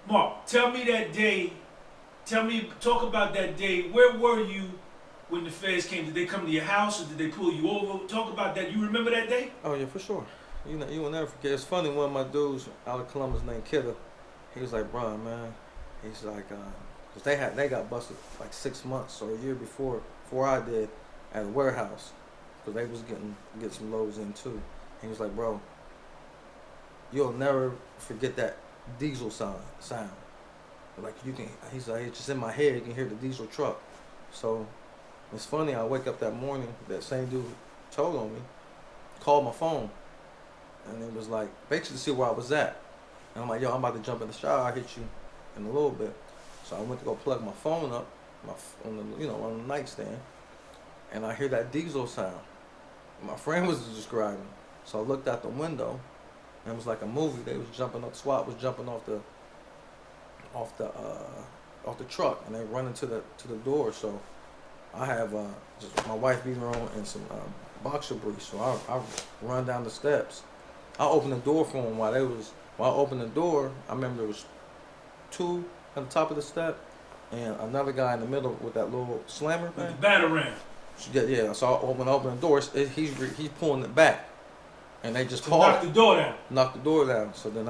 Mark, tell me that day. Talk about that day. Where were you when the feds came? Did they come to your house or did they pull you over? Talk about that. You remember that day? Oh yeah, for sure. You will never forget. It's funny. One of my dudes out of Columbus named Kidder, he was like, "Bro, man," he's like, cause they got busted like 6 months or a year before I did at a warehouse, cause they was get some loads in too. He was like, "Bro, you'll never forget that diesel sound. Like you can." He's like, "It's just in my head. You can hear the diesel truck." So it's funny. I wake up that morning. That same dude told on me, called my phone. And it was like, basically to see where I was at. And I'm like, yo, I'm about to jump in the shower. I'll hit you in a little bit. So I went to go plug my phone up on the nightstand. And I hear that diesel sound. My friend was describing. So I looked out the window. And it was like a movie. They was jumping up. SWAT was jumping off the truck. And they running to the door. So I have just my wife beating on and some boxer briefs. So I run down the steps. I opened the door for them while I opened the door, I remember there was two at the top of the step and another guy in the middle with that little slammer thing. With the batarang. Yeah. So when I opened the door, he's pulling it back, and they just knocked the door down. Knocked the door down. So then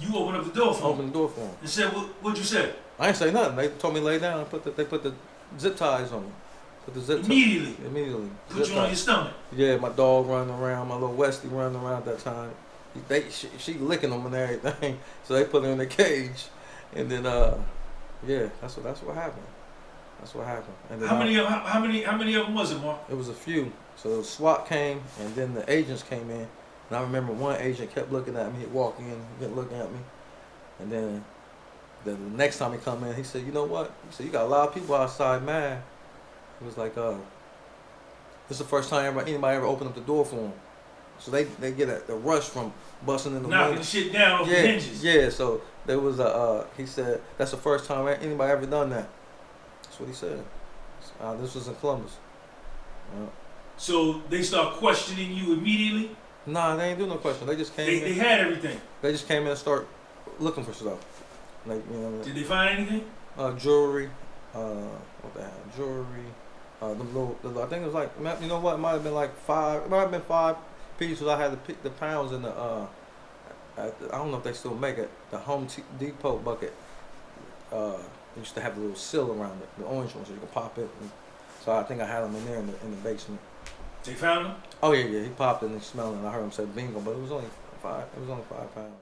You opened up the door for him. Opened the door for him. And said, what'd you say? I didn't say nothing. They told me to lay down. They put the zip ties on me. Immediately. Put you on your stomach. Yeah, my dog running around, my little Westie running around at that time. She licking them and everything. So they put her in the cage, and then yeah, that's what happened. That's what happened. And then how many of them was it, Mark? It was a few. So the SWAT came, and then the agents came in, and I remember one agent kept looking at me. He'd walk in, kept looking at me, and then the next time he come in, he said, "You know what?" He said, "You got a lot of people outside mad." It was like, this is the first time anybody ever opened up the door for them. So they get the rush from busting in the window. Knocking shit down off the hinges. Yeah, so there was he said, that's the first time anybody ever done that. That's what he said. This was in Columbus. So they start questioning you immediately? Nah, they ain't do no question. They just came in. They had everything? They just came in and start looking for stuff. Like, Did they find anything? Jewelry. What they had? Jewelry. I think it was like, you know what? It might have been like five. It might have been 5 pieces. I had to pick the pounds in the. I don't know if they still make it. The Home Depot bucket. They used to have a little seal around it, the orange one, so you could pop it. So I think I had them in there in the basement. They found them? Oh yeah. He popped it and he smelled it. And I heard him say bingo, but it was only 5. It was only 5 pounds.